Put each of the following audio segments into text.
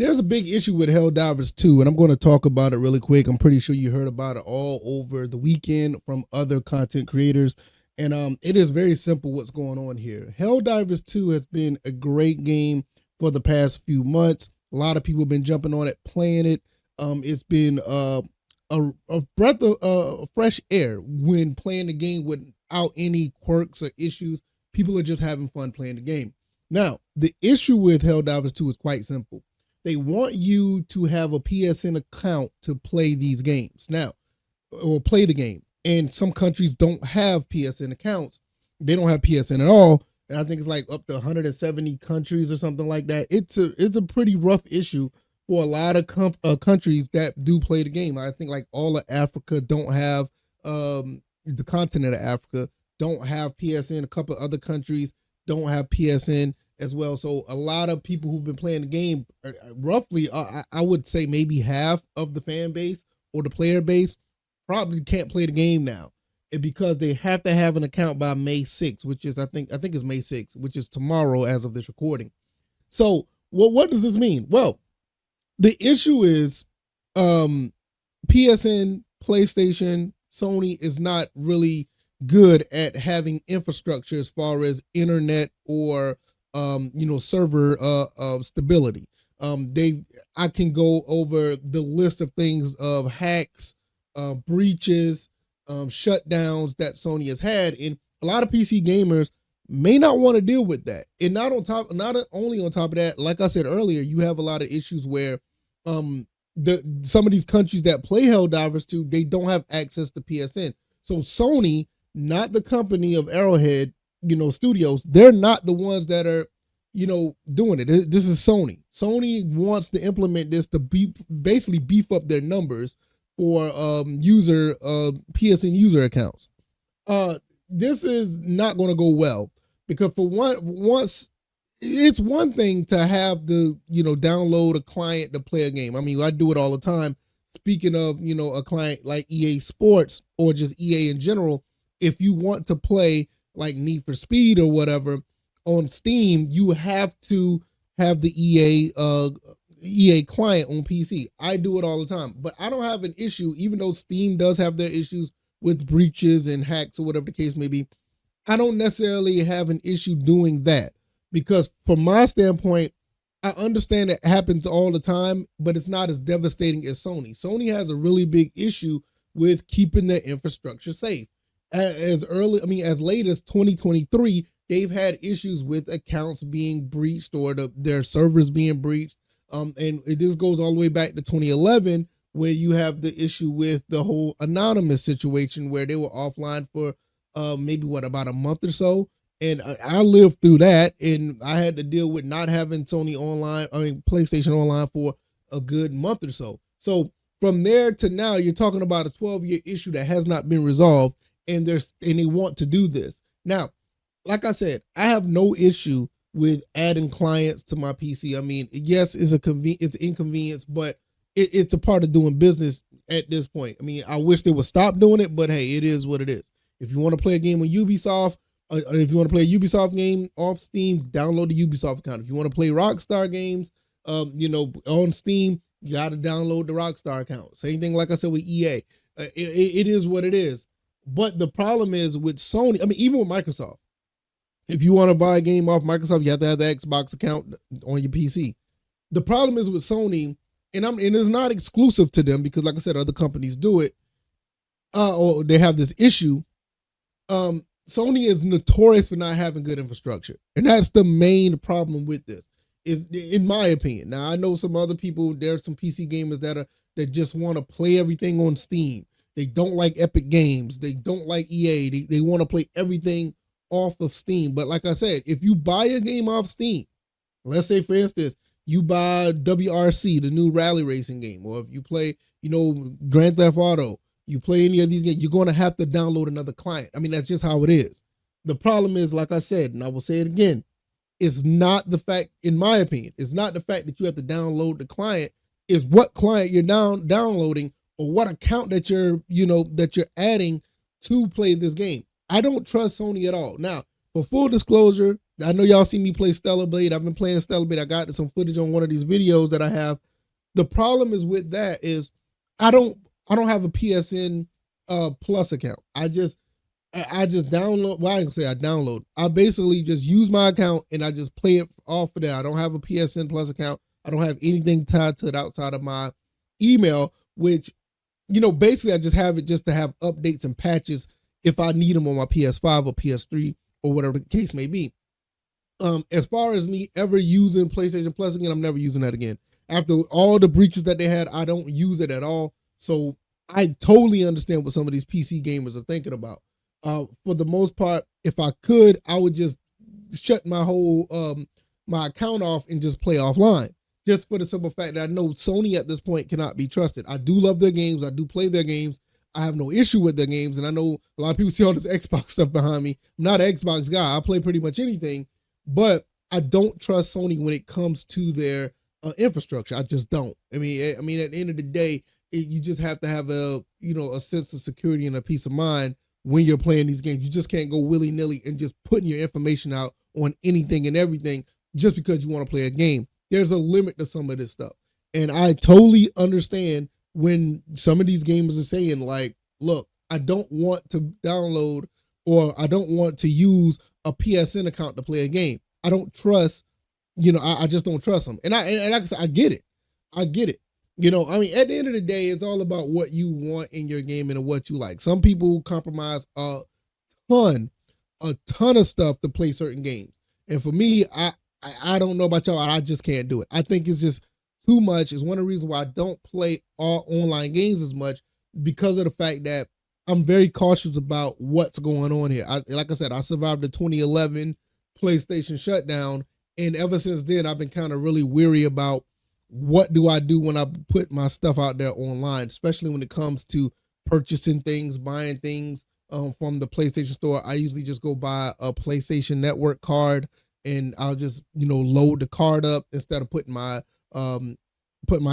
there's a big issue with Helldivers 2, and I'm going to talk about it really quick. I'm pretty sure you heard about it all over the weekend from other content creators. And it is very simple what's going on here. Helldivers 2 has been a great game for the past few months. A lot of people have been jumping on it, playing it. It's been a breath of fresh air when playing the game without any quirks or issues. People are just having fun playing the game. Now, the issue with Helldivers 2 is quite simple. They want you to have a PSN account to play these games now, or play the game. And some countries don't have PSN accounts. They don't have PSN at all. And I think it's like up to 170 countries or something like that. It's a pretty rough issue for a lot of countries that do play the game. I think like all of Africa don't have, the continent of Africa don't have PSN. A couple of other countries don't have PSN as well. So a lot of people who've been playing the game, roughly, I would say maybe half of the fan base or the player base probably can't play the game now. And because they have to have an account by May 6th, which is, I think it's May 6th, which is tomorrow as of this recording. So what does this mean? Well, the issue is PSN, PlayStation, Sony is not really good at having infrastructure as far as internet or server stability. I can go over the list of things of hacks, breaches, shutdowns that Sony has had, and a lot of PC gamers may not want to deal with that. And not only on top of that, like I said earlier, you have a lot of issues where some of these countries that play Helldivers 2, they don't have access to PSN. So Sony, not the company of Arrowhead, studios, they're not the ones that are, doing it. This is Sony. Sony wants to implement this to basically beef up their numbers for PSN user accounts. This is not going to go well because once it's one thing to have the download a client to play a game. I mean, I do it all the time. Speaking of a client like EA Sports or just EA in general, if you want to play like Need for Speed or whatever on Steam, you have to have the EA client on PC. I do it all the time, but I don't have an issue, even though Steam does have their issues with breaches and hacks or whatever the case may be. I don't necessarily have an issue doing that because from my standpoint, I understand it happens all the time, but it's not as devastating as Sony. Sony has a really big issue with keeping their infrastructure safe. As late as 2023, they've had issues with accounts being breached or their servers being breached. And this goes all the way back to 2011, where you have the issue with the whole anonymous situation where they were offline for maybe about a month or so. And I lived through that, and I had to deal with not having PlayStation Online for a good month or so. So from there to now, you're talking about a 12-year issue that has not been resolved, and they want to do this. Now, like I said, I have no issue with adding clients to my PC. I mean, yes, it's inconvenience, but it's a part of doing business at this point. I mean, I wish they would stop doing it, but hey, it is what it is. If you want to play a game on Ubisoft, if you want to play a Ubisoft game off Steam, download the Ubisoft account. If you want to play Rockstar games, on Steam, you got to download the Rockstar account. Same thing, like I said, with EA. It is what it is. But the problem is with Sony, I mean, even with Microsoft, if you want to buy a game off Microsoft, you have to have the Xbox account on your PC. The problem is with Sony, and it's not exclusive to them because, like I said, other companies do it, or they have this issue. Sony is notorious for not having good infrastructure, and that's the main problem with this, is in my opinion. Now, I know some other people, there are some PC gamers that just want to play everything on Steam. They don't like Epic Games. They don't like EA. They want to play everything off of Steam. But like I said, if you buy a game off Steam, let's say, for instance, you buy WRC, the new rally racing game, or if you play, Grand Theft Auto, you play any of these games, you're going to have to download another client. I mean, that's just how it is. The problem is, like I said, and I will say it again, it's not the fact, in my opinion, it's not the fact that you have to download the client, it's what client you're downloading or what account that you're adding to play this game. I don't trust Sony at all. Now, for full disclosure, I know y'all see me play Stellar Blade. I've been playing Stellar Blade. I got some footage on one of these videos that I have. The problem is with that is I don't have a PSN Plus account. I just download. Well, I ain't gonna say I download. I basically just use my account and I just play it off of there. I don't have a PSN Plus account. I don't have anything tied to it outside of my email, which, basically I just have it just to have updates and patches if I need them on my PS5 or PS3 or whatever the case may be. As far as me ever using PlayStation Plus again, I'm never using that again. After all the breaches that they had, I don't use it at all. So I totally understand what some of these PC gamers are thinking about. For the most part, if I could, I would just shut my whole my account off and just play offline. Just for the simple fact that I know Sony at this point cannot be trusted. I do love their games. I do play their games. I have no issue with their games. And I know a lot of people see all this Xbox stuff behind me. I'm not an Xbox guy. I play pretty much anything. But I don't trust Sony when it comes to their infrastructure. I just don't. I mean, at the end of the day, you just have to have a sense of security and a peace of mind when you're playing these games. You just can't go willy-nilly and just putting your information out on anything and everything just because you want to play a game. There's a limit to some of this stuff. And I totally understand when some of these gamers are saying, like, look, I don't want to download or I don't want to use a PSN account to play a game. I don't trust, I just don't trust them. And like I said, I get it. At the end of the day, it's all about what you want in your game and what you like. Some people compromise a ton of stuff to play certain games. And for me, I don't know about y'all. I just can't do it. I think it's just too much. It's one of the reasons why I don't play all online games as much, because of the fact that I'm very cautious about what's going on here. Like I said, I survived the 2011 PlayStation shutdown. And ever since then, I've been kind of really weary about what do I do when I put my stuff out there online, especially when it comes to purchasing things, buying things from the PlayStation Store. I usually just go buy a PlayStation Network card and I'll just, load the card up instead of putting my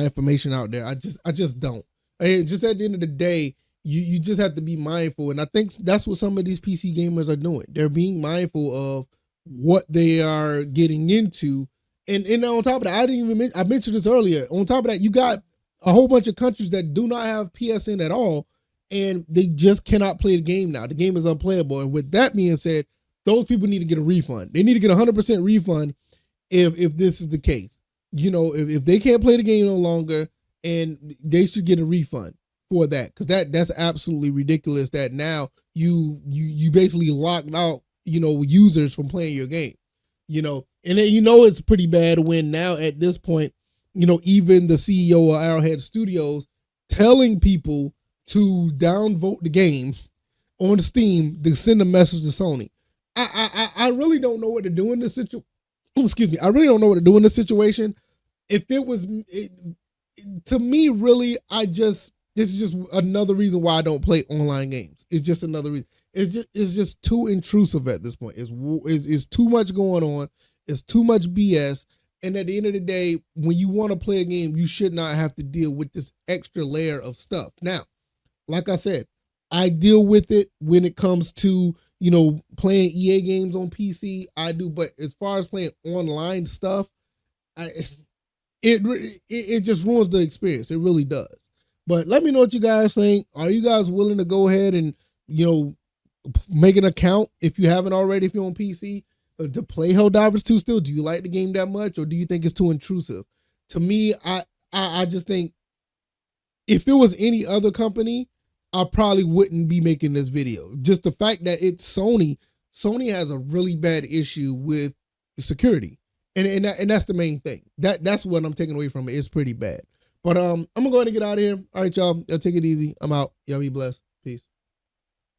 information out there. I just don't. Just at the end of the day, you just have to be mindful. And I think that's what some of these PC gamers are doing. They're being mindful of what they are getting into. And on top of that, I mentioned this earlier. On top of that, you got a whole bunch of countries that do not have PSN at all, and they just cannot play the game now. The game is unplayable. And with that being said, those people need to get a refund. They need to get 100% refund if this is the case. If they can't play the game no longer, and they should get a refund for that, because that's absolutely ridiculous that now you basically locked out users from playing your game. And then it's pretty bad when now at this point, even the CEO of Arrowhead Studios telling people to downvote the game on Steam to send a message to Sony. I really don't know what to do in this situation. Excuse me. I really don't know what to do in this situation. If it was to me, really, this is just another reason why I don't play online games. It's just another reason. It's just too intrusive at this point. It's too much going on. It's too much BS. And at the end of the day, when you want to play a game, you should not have to deal with this extra layer of stuff. Now, like I said, I deal with it when it comes to, playing EA games on PC. I do. But as far as playing online stuff, it just ruins the experience. It really does. But let me know what you guys think. Are you guys willing to go ahead and, make an account if you haven't already, if you're on PC, to play Helldivers 2 still? Do you like the game that much, or do you think it's too intrusive? To me, I just think if it was any other company, I probably wouldn't be making this video. Just the fact that it's Sony has a really bad issue with security. And that's the main thing. That's what I'm taking away from it. It's pretty bad. But I'm gonna go ahead and get out of here. All right, y'all. Y'all take it easy. I'm out. Y'all be blessed. Peace.